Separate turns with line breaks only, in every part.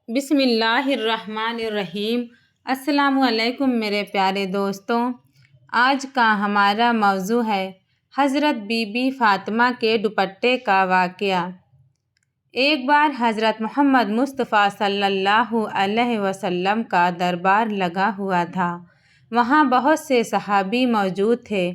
بسم اللہ الرحمن الرحیم۔ السلام علیکم میرے پیارے دوستوں، آج کا ہمارا موضوع ہے حضرت بی بی فاطمہ کے دوپٹے کا واقعہ۔ ایک بار حضرت محمد مصطفیٰ صلی اللہ علیہ وسلم کا دربار لگا ہوا تھا۔ وہاں بہت سے صحابی موجود تھے۔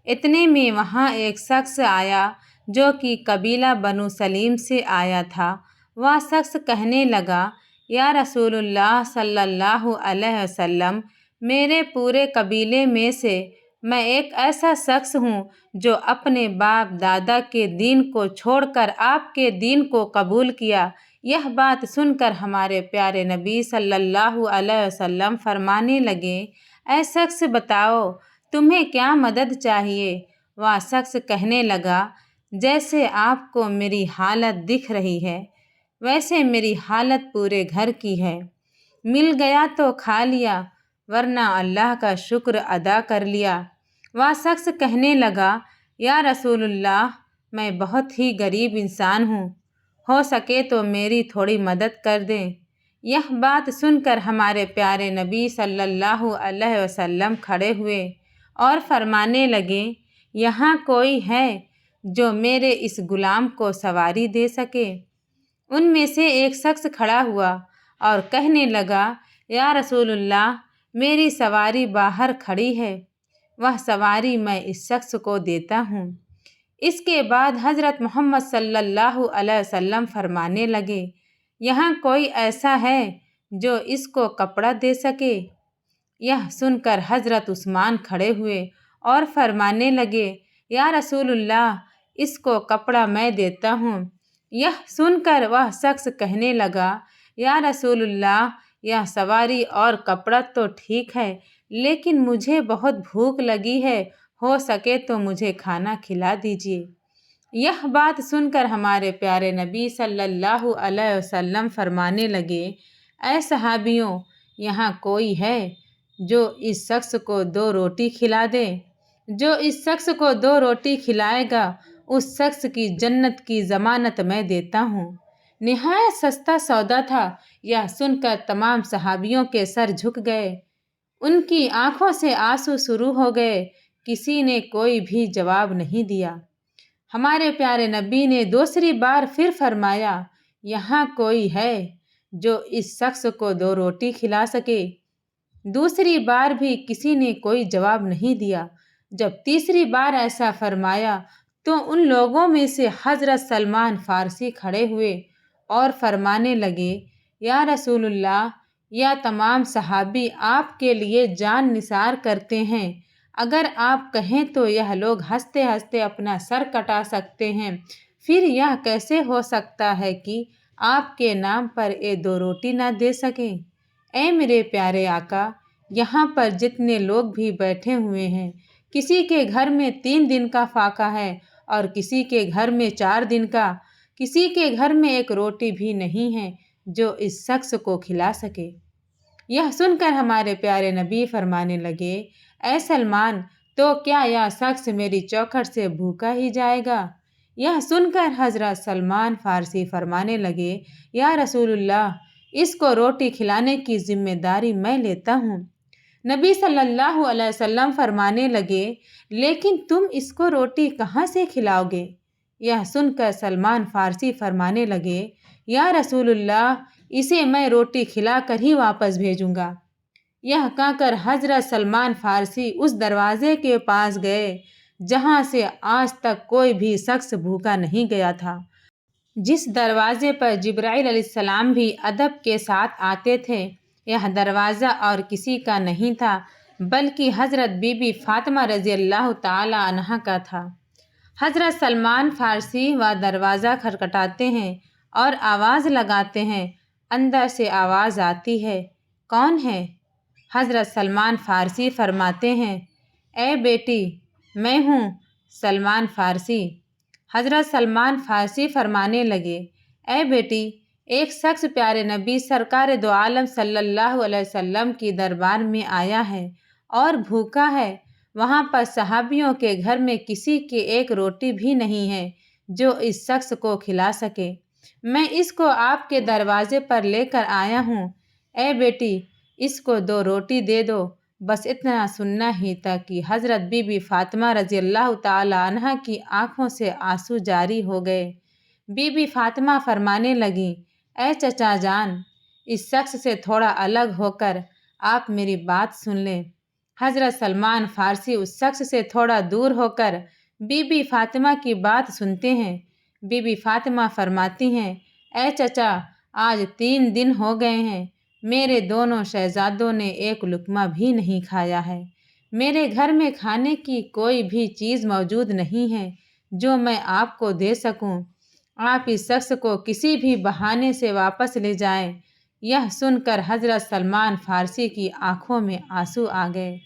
اتنے میں وہاں ایک شخص آیا جو کہ قبیلہ بنو سلیم سے آیا تھا۔ وہ شخص کہنے لگا، یا رسول اللہ صلی اللہ علیہ وسلم، میرے پورے قبیلے میں سے میں ایک ایسا شخص ہوں جو اپنے باپ دادا کے دین کو چھوڑ کر آپ کے دین کو قبول کیا۔ یہ بات سن کر ہمارے پیارے نبی صلی اللہ علیہ وسلم فرمانے لگے، اے شخص بتاؤ تمہیں کیا مدد چاہیے؟ وہ شخص کہنے لگا، جیسے آپ کو میری حالت دکھ رہی ہے ویسے میری حالت پورے گھر کی ہے۔ مل گیا تو کھا لیا ورنہ اللہ کا شکر ادا کر لیا۔ وہ شخص کہنے لگا، یا رسول اللہ، میں بہت ہی غریب انسان ہوں، ہو سکے تو میری تھوڑی مدد کر دیں۔ یہ بات سن کر ہمارے پیارے نبی صلی اللہ علیہ وسلم کھڑے ہوئے اور فرمانے لگے، یہاں کوئی ہے جو میرے اس غلام کو سواری دے سکے؟ ان میں سے ایک شخص کھڑا ہوا اور کہنے لگا، یا رسول اللہ، میری سواری باہر کھڑی ہے، وہ سواری میں اس شخص کو دیتا ہوں۔ اس کے بعد حضرت محمد صلی اللہ علیہ وسلم فرمانے لگے، یہاں کوئی ایسا ہے جو اس کو کپڑا دے سکے؟ یہ سن کر حضرت عثمان کھڑے ہوئے اور فرمانے لگے، یا رسول اللہ، اس کو کپڑا میں دیتا ہوں۔ یہ سن کر وہ شخص کہنے لگا، یا رسول اللہ، یہ سواری اور کپڑا تو ٹھیک ہے لیکن مجھے بہت بھوک لگی ہے، ہو سکے تو مجھے کھانا کھلا دیجیے۔ یہ بات سن کر ہمارے پیارے نبی صلی اللہ علیہ وسلم فرمانے لگے، اے صحابیوں، یہاں کوئی ہے جو اس شخص کو 2 روٹی کھلا دے؟ جو اس شخص کو 2 روٹی کھلائے گا اس شخص کی جنت کی ضمانت میں دیتا ہوں۔ نہایت سستا سودا تھا۔ یہ سن کر تمام صحابیوں کے سر جھک گئے، ان کی آنکھوں سے آنسو شروع ہو گئے، کسی نے کوئی بھی جواب نہیں دیا۔ ہمارے پیارے نبی نے دوسری بار پھر فرمایا، یہاں کوئی ہے جو اس شخص کو 2 روٹی کھلا سکے؟ دوسری بار بھی کسی نے کوئی جواب نہیں دیا۔ جب تیسری بار ایسا فرمایا تو ان لوگوں میں سے حضرت سلمان فارسی کھڑے ہوئے اور فرمانے لگے، یا رسول اللہ، یا تمام صحابی آپ کے لیے جان نثار کرتے ہیں، اگر آپ کہیں تو یہ لوگ ہنستے ہنستے اپنا سر کٹا سکتے ہیں، پھر یہ کیسے ہو سکتا ہے کہ آپ کے نام پر یہ 2 روٹی نہ دے سکیں؟ اے میرے پیارے آقا، یہاں پر جتنے لوگ بھی بیٹھے ہوئے ہیں، کسی کے گھر میں 3 دن کا فاقہ ہے اور کسی کے گھر میں 4 دن کا، کسی کے گھر میں 1 روٹی بھی نہیں ہے جو اس شخص کو کھلا سکے۔ یہ سن کر ہمارے پیارے نبی فرمانے لگے، اے سلمان، تو کیا یہ شخص میری چوکھٹ سے بھوکا ہی جائے گا؟ یہ سن کر حضرت سلمان فارسی فرمانے لگے، یا رسول اللہ، اس کو روٹی کھلانے کی ذمہ داری میں لیتا ہوں۔ نبی صلی اللہ علیہ وسلم فرمانے لگے، لیکن تم اس کو روٹی کہاں سے کھلاؤ گے؟ یہ سن کر سلمان فارسی فرمانے لگے، یا رسول اللہ، اسے میں روٹی کھلا کر ہی واپس بھیجوں گا۔ یہ کہہ کر حضرت سلمان فارسی اس دروازے کے پاس گئے جہاں سے آج تک کوئی بھی شخص بھوکا نہیں گیا تھا، جس دروازے پر جبرائیل علیہ السلام بھی ادب کے ساتھ آتے تھے۔ یہ دروازہ اور کسی کا نہیں تھا بلکہ حضرت بی بی فاطمہ رضی اللہ تعالی عنہا کا تھا۔ حضرت سلمان فارسی وہ دروازہ کھٹکھٹاتے ہیں اور آواز لگاتے ہیں، اندر سے آواز آتی ہے، کون ہے؟ حضرت سلمان فارسی فرماتے ہیں، اے بیٹی، میں ہوں سلمان فارسی۔ حضرت سلمان فارسی فرمانے لگے، اے بیٹی، ایک شخص پیارے نبی سرکار دو عالم صلی اللہ علیہ وسلم کی دربار میں آیا ہے اور بھوکا ہے۔ وہاں پر صحابیوں کے گھر میں کسی کی 1 روٹی بھی نہیں ہے جو اس شخص کو کھلا سکے۔ میں اس کو آپ کے دروازے پر لے کر آیا ہوں۔ اے بیٹی، اس کو 2 روٹی دے دو۔ بس اتنا سننا ہی تھا کہ حضرت بی بی فاطمہ رضی اللہ تعالی عنہ کی آنکھوں سے آنسو جاری ہو گئے۔ بی بی فاطمہ فرمانے لگیں، اے چچا جان، اس شخص سے تھوڑا الگ ہو کر آپ میری بات سن لیں۔ حضرت سلمان فارسی اس شخص سے تھوڑا دور ہو کر بی بی فاطمہ کی بات سنتے ہیں۔ بی بی فاطمہ فرماتی ہیں، اے چچا، آج 3 دن ہو گئے ہیں، میرے دونوں شہزادوں نے ایک لقمہ بھی نہیں کھایا ہے۔ میرے گھر میں کھانے کی کوئی بھی چیز موجود نہیں ہے جو میں آپ کو دے سکوں۔ آپ اس شخص کو کسی بھی بہانے سے واپس لے جائیں۔ یہ سن کر حضرت سلمان فارسی کی آنکھوں میں آنسو آ گئے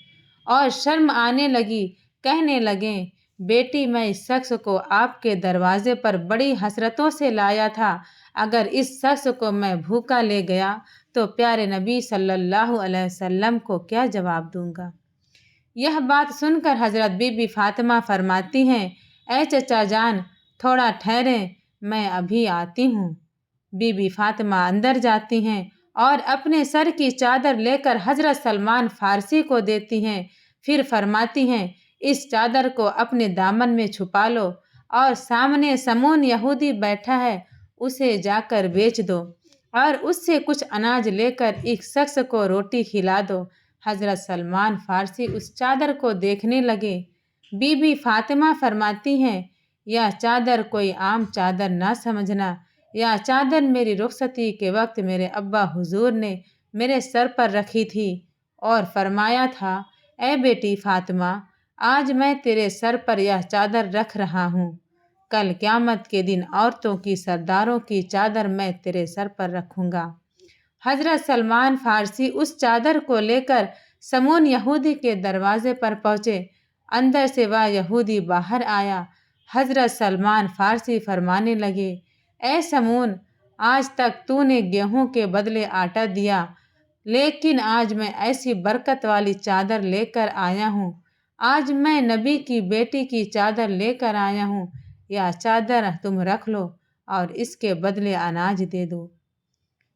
اور شرم آنے لگی۔ کہنے لگیں، بیٹی، میں اس شخص کو آپ کے دروازے پر بڑی حسرتوں سے لایا تھا۔ اگر اس شخص کو میں بھوکا لے گیا تو پیارے نبی صلی اللہ علیہ وسلم کو کیا جواب دوں گا؟ یہ بات سن کر حضرت بی بی فاطمہ فرماتی ہیں، اے چچا جان، تھوڑا ٹھہریں، میں ابھی آتی ہوں۔ بی بی فاطمہ اندر جاتی ہیں اور اپنے سر کی چادر لے کر حضرت سلمان فارسی کو دیتی ہیں۔ پھر فرماتی ہیں، اس چادر کو اپنے دامن میں چھپا لو اور سامنے سمون یہودی بیٹھا ہے، اسے جا کر بیچ دو اور اس سے کچھ اناج لے کر ایک شخص کو روٹی کھلا دو۔ حضرت سلمان فارسی اس چادر کو دیکھنے لگے۔ بی بی فاطمہ فرماتی ہیں، یہ چادر کوئی عام چادر نہ سمجھنا، یہ چادر میری رخصتی کے وقت میرے ابا حضور نے میرے سر پر رکھی تھی اور فرمایا تھا، اے بیٹی فاطمہ، آج میں تیرے سر پر یہ چادر رکھ رہا ہوں، کل قیامت کے دن عورتوں کی سرداروں کی چادر میں تیرے سر پر رکھوں گا۔ حضرت سلمان فارسی اس چادر کو لے کر سمون یہودی کے دروازے پر پہنچے۔ اندر سے وہ یہودی باہر آیا۔ حضرت سلمان فارسی فرمانے لگے، اے سمون، آج تک تو نے گیہوں کے بدلے آٹا دیا، لیکن آج میں ایسی برکت والی چادر لے کر آیا ہوں۔ آج میں نبی کی بیٹی کی چادر لے کر آیا ہوں۔ یہ چادر تم رکھ لو اور اس کے بدلے اناج دے دو،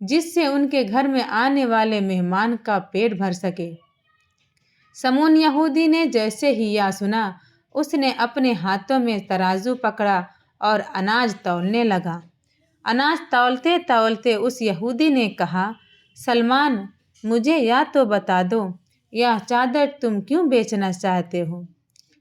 جس سے ان کے گھر میں آنے والے مہمان کا پیٹ بھر سکے۔ سمون یہودی نے جیسے ہی یہ سنا، اس نے اپنے ہاتھوں میں ترازو پکڑا اور اناج تولنے لگا۔ اناج تولتے تولتے اس یہودی نے کہا، سلمان، مجھے یا تو بتا دو، یہ چادر تم کیوں بیچنا چاہتے ہو؟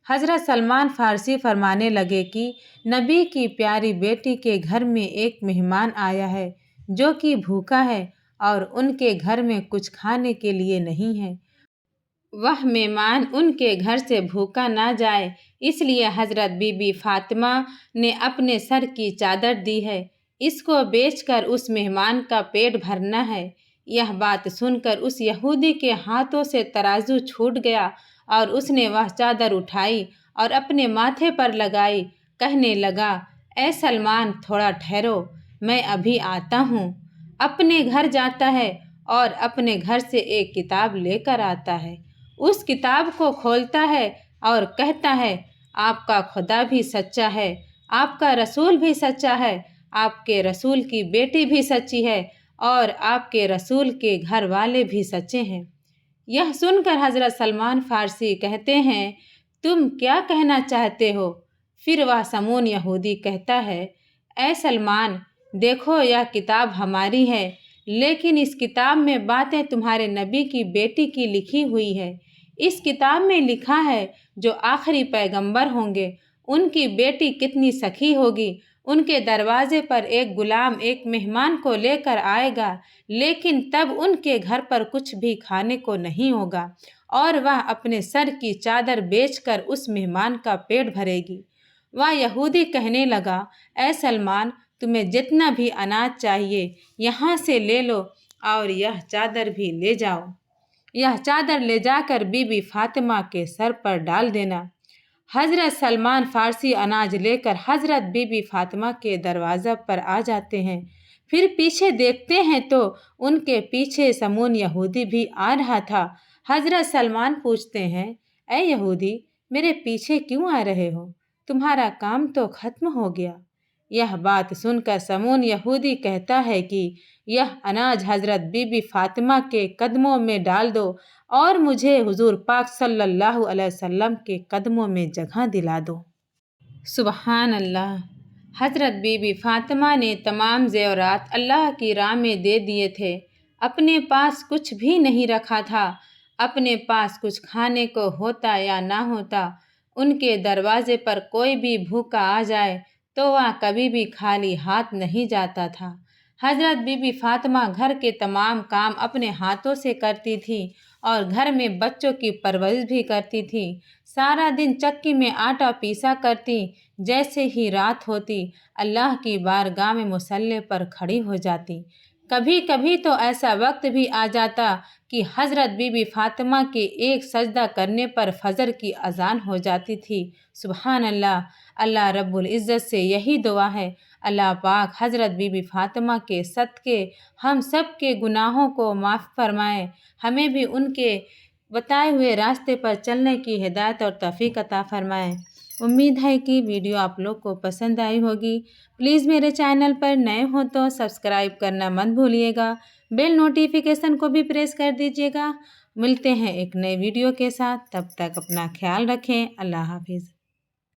حضرت سلمان فارسی فرمانے لگے کہ نبی کی پیاری بیٹی کے گھر میں ایک مہمان آیا ہے جو کہ بھوکا ہے اور ان کے گھر میں کچھ کھانے کے لیے نہیں ہے۔ وہ مہمان ان کے گھر سے بھوکا نہ جائے، اس لیے حضرت بی بی فاطمہ نے اپنے سر کی چادر دی ہے۔ اس کو بیچ کر اس مہمان کا پیٹ بھرنا ہے۔ یہ بات سن کر اس یہودی کے ہاتھوں سے ترازو چھوٹ گیا اور اس نے وہ چادر اٹھائی اور اپنے ماتھے پر لگائی۔ کہنے لگا، اے سلمان، تھوڑا ٹھہرو، میں ابھی آتا ہوں۔ اپنے گھر جاتا ہے اور اپنے گھر سے ایک کتاب لے کر آتا ہے۔ اس کتاب کو کھولتا ہے اور کہتا ہے، آپ کا خدا بھی سچا ہے، آپ کا رسول بھی سچا ہے، آپ کے رسول کی بیٹی بھی سچی ہے اور آپ کے رسول کے گھر والے بھی سچے ہیں۔ یہ سن کر حضرت سلمان فارسی کہتے ہیں، تم کیا کہنا چاہتے ہو؟ پھر وہ سمون یہودی کہتا ہے، اے سلمان، دیکھو، یہ کتاب ہماری ہے، لیکن اس کتاب میں باتیں تمہارے نبی کی بیٹی کی لکھی ہوئی ہے۔ اس کتاب میں لکھا ہے جو آخری پیغمبر ہوں گے، ان کی بیٹی کتنی سخی ہوگی۔ ان کے دروازے پر ایک غلام ایک مہمان کو لے کر آئے گا، لیکن تب ان کے گھر پر کچھ بھی کھانے کو نہیں ہوگا اور وہ اپنے سر کی چادر بیچ کر اس مہمان کا پیٹ بھرے گی۔ وہ یہودی کہنے لگا، اے سلمان، تمہیں جتنا بھی اناج چاہیے یہاں سے لے لو اور یہ چادر بھی لے جاؤ۔ یہ چادر لے جا کر بی بی فاطمہ کے سر پر ڈال دینا۔ حضرت سلمان فارسی اناج لے کر حضرت بی بی فاطمہ کے دروازہ پر آ جاتے ہیں۔ پھر پیچھے دیکھتے ہیں تو ان کے پیچھے سمون یہودی بھی آ رہا تھا۔ حضرت سلمان پوچھتے ہیں، اے یہودی، میرے پیچھے کیوں آ رہے ہو؟ تمہارا کام تو ختم ہو گیا۔ یہ بات سن کر سمون یہودی کہتا ہے کہ یہ اناج حضرت بی بی فاطمہ کے قدموں میں ڈال دو اور مجھے حضور پاک صلی اللہ علیہ وسلم کے قدموں میں جگہ دلا دو۔ سبحان اللہ۔ حضرت بی بی فاطمہ نے تمام زیورات اللہ کی راہ میں دے دیے تھے، اپنے پاس کچھ بھی نہیں رکھا تھا۔ اپنے پاس کچھ کھانے کو ہوتا یا نہ ہوتا، ان کے دروازے پر کوئی بھی بھوکا آ جائے تو وہ کبھی بھی خالی ہاتھ نہیں جاتا تھا۔ حضرت بی بی فاطمہ گھر کے تمام کام اپنے ہاتھوں سے کرتی تھی اور گھر میں بچوں کی پرورش بھی کرتی تھی۔ سارا دن چکی میں آٹا پیسا کرتی، جیسے ہی رات ہوتی اللہ کی بارگاہ میں مصلی پر کھڑی ہو جاتی۔ کبھی کبھی تو ایسا وقت بھی آ جاتا کہ حضرت بی بی فاطمہ کے ایک سجدہ کرنے پر فجر کی اذان ہو جاتی تھی۔ سبحان اللہ۔ اللہ رب العزت سے یہی دعا ہے، اللہ پاک حضرت بی بی فاطمہ کے صدقے ہم سب کے گناہوں کو معاف فرمائے، ہمیں بھی ان کے بتائے ہوئے راستے پر چلنے کی ہدایت اور توفیق عطا فرمائے۔ امید ہے کہ ویڈیو آپ لوگ کو پسند آئی ہوگی۔ پلیز میرے چینل پر نئے ہو تو سبسکرائب کرنا مت بھولیے گا، بیل نوٹیفیکیشن کو بھی پریس کر دیجیے گا۔ ملتے ہیں ایک نئے ویڈیو کے ساتھ، تب تک اپنا خیال رکھیں۔ اللہ حافظ۔